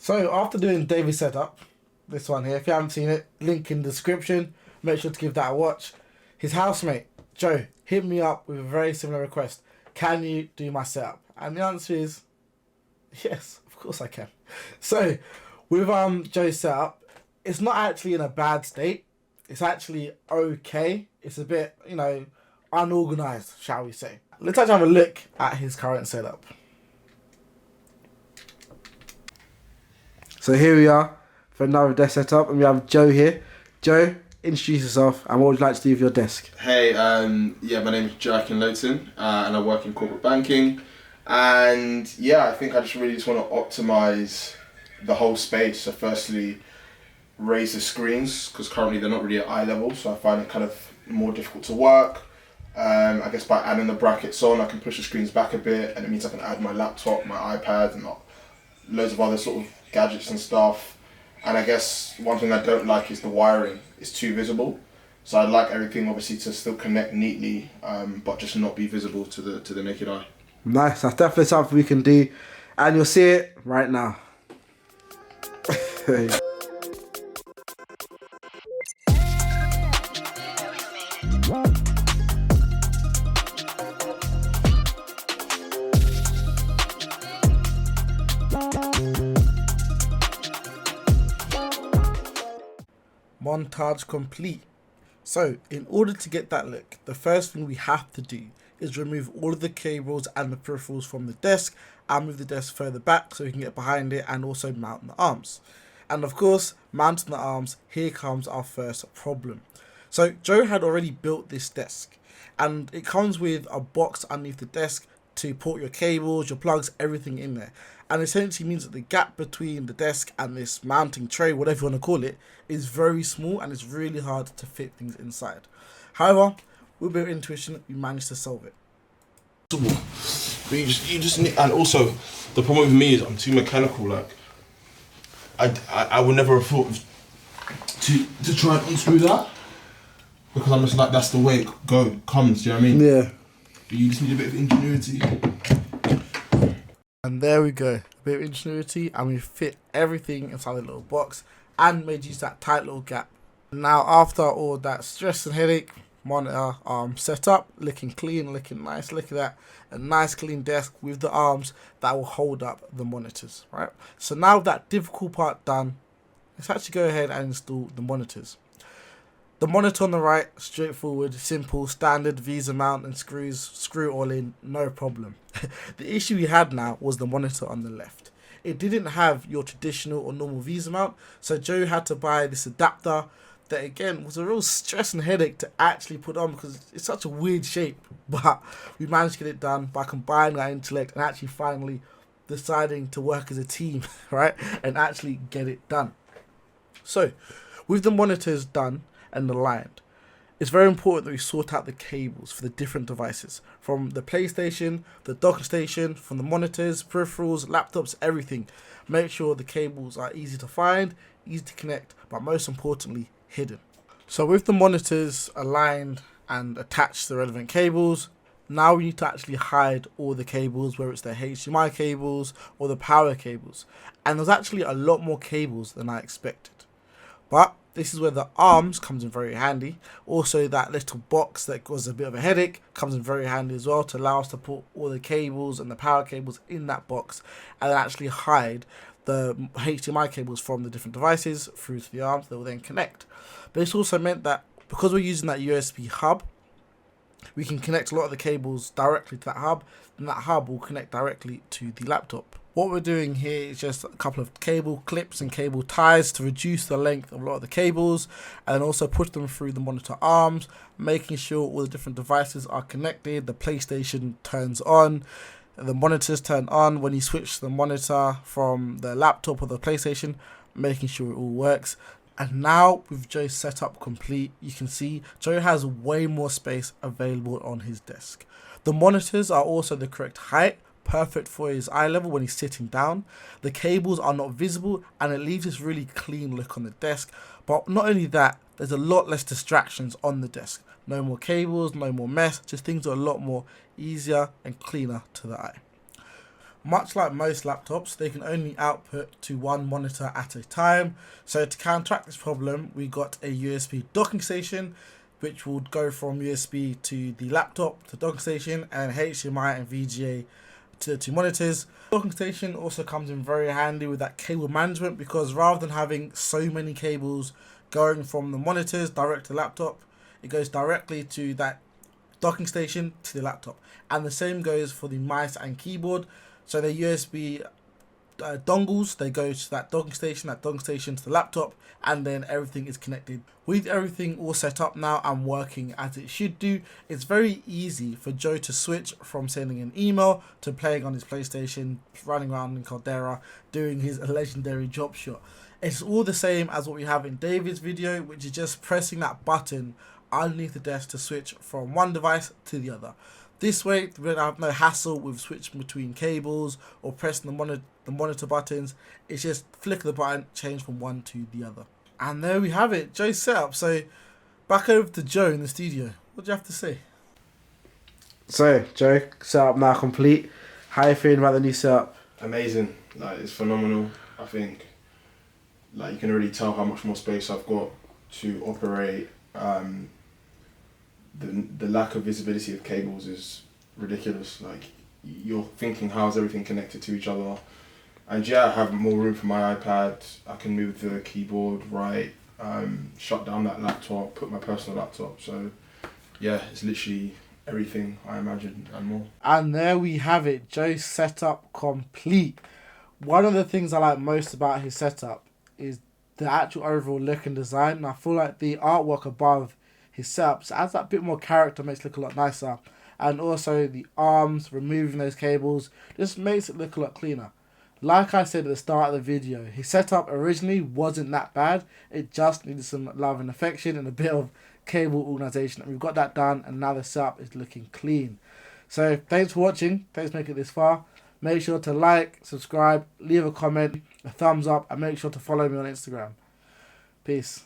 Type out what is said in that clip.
So after doing David's setup, this one here, if you haven't seen it, link in the description, make sure to give that a watch. His housemate, Joe, hit me up with a very similar request. Can you do my setup? And the answer is, yes, of course I can. So with Joe's setup, it's not actually in a bad state. It's actually okay. It's a bit, unorganized, shall we say. Let's actually have a look at his current setup. So here we are for another desk setup, and we have Joe here. Joe, introduce yourself, and what would you like to do with your desk? Hey, my name is Joachim Lowton, and I work in corporate banking. And yeah, I think I just want to optimize the whole space. So firstly, raise the screens, because currently they're not really at eye level, so I find it kind of more difficult to work. I guess by adding the brackets on, I can push the screens back a bit, and it means I can add my laptop, my iPad, and loads of other sort of gadgets and stuff. And I guess one thing I don't like is the wiring. It's too visible. So I'd like everything obviously to still connect neatly, but just not be visible to the naked eye. Nice, that's definitely something we can do, and you'll see it right now. Montage complete. So in order to get that look, the first thing we have to do is remove all of the cables and the peripherals from the desk and move the desk further back so we can get behind it and also mount the arms. And of course, mounting the arms, here comes our first problem. So Joe had already built this desk, and it comes with a box underneath the desk to put your cables, your plugs, everything in there. And essentially means that the gap between the desk and this mounting tray, whatever you want to call it, is very small, and it's really hard to fit things inside. However, with a bit of intuition, we managed to solve it. But you just need, and also the problem with me is I'm too mechanical. Like I would never have thought to try and unscrew that, because I'm just like, that's the way it comes. Do you know what I mean? Yeah. But you just need a bit of ingenuity. And there we go, a bit of ingenuity, and we fit everything inside the little box and made use of that tight little gap. Now after all that stress and headache, monitor arm set up, looking clean, looking nice. Look at that, a nice clean desk with the arms that will hold up the monitors, right? So now that difficult part done, let's actually go ahead and install the monitors. The monitor on the right, straightforward, simple, standard VESA mount and screw all in, no problem. The issue we had now was the monitor on the left. It didn't have your traditional or normal VESA mount, so Joe had to buy this adapter that again was a real stress and headache to actually put on, because it's such a weird shape. But we managed to get it done by combining our intellect and actually finally deciding to work as a team, right? And actually get it done. So, with the monitors done and aligned, it's very important that we sort out the cables for the different devices, from the PlayStation, the docking station, from the monitors, peripherals, laptops, everything. Make sure the cables are easy to find, easy to connect, but most importantly, hidden. So with the monitors aligned and attached to the relevant cables, now we need to actually hide all the cables, whether it's the HDMI cables or the power cables. And there's actually a lot more cables than I expected. But this is where the arms comes in very handy. Also, that little box that was a bit of a headache comes in very handy as well, to allow us to put all the cables and the power cables in that box and actually hide the HDMI cables from the different devices through to the arms that will then connect. But it's also meant that because we're using that USB hub, we can connect a lot of the cables directly to that hub, and that hub will connect directly to the laptop. What we're doing here is just a couple of cable clips and cable ties to reduce the length of a lot of the cables, and also push them through the monitor arms, making sure all the different devices are connected. The PlayStation turns on, the monitors turn on when you switch the monitor from the laptop or the PlayStation, making sure it all works. And now with Joe's setup complete, you can see Joe has way more space available on his desk. The monitors are also the correct height, perfect for his eye level when he's sitting down. The cables are not visible, and it leaves this really clean look on the desk. But not only that, there's a lot less distractions on the desk. No more cables, no more mess, just things are a lot more easier and cleaner to the eye. Much like most laptops, they can only output to one monitor at a time. So to counteract this problem, we got a USB docking station, which would go from USB to the laptop, to docking station, and HDMI and VGA to the two monitors. Docking station also comes in very handy with that cable management, because rather than having so many cables going from the monitors direct to the laptop, it goes directly to that docking station to the laptop. And the same goes for the mice and keyboard. So the USB dongles, they go to that docking station to the laptop, and then everything is connected. With everything all set up now and working as it should do, it's very easy for Joe to switch from sending an email to playing on his PlayStation, running around in Caldera, doing his legendary drop shot. It's all the same as what we have in David's video, which is just pressing that button underneath the desk to switch from one device to the other. This way, we don't have no hassle with switching between cables or pressing the monitor buttons. It's just flick of the button, change from one to the other. And there we have it, Joe's setup. So, back over to Joe in the studio. What do you have to say? So, Joe, setup now complete. How are you feeling about the new setup? Amazing. Like, it's phenomenal. I think, like, you can already tell how much more space I've got to operate. The lack of visibility of cables is ridiculous. Like, you're thinking, how's everything connected to each other? And yeah, I have more room for my iPad. I can move the keyboard right, shut down that laptop, put my personal laptop. So yeah, it's literally everything I imagined and more. And there we have it, Joe's setup complete. One of the things I like most about his setup is the actual overall look and design. And I feel like the artwork above his setup adds that bit more character, makes it look a lot nicer. And also the arms, removing those cables, just makes it look a lot cleaner. Like I said at the start of the video, his setup originally wasn't that bad. It just needed some love and affection and a bit of cable organisation. And we've got that done, and now the setup is looking clean. So thanks for watching. Thanks for making it this far. Make sure to like, subscribe, leave a comment, a thumbs up, and make sure to follow me on Instagram. Peace.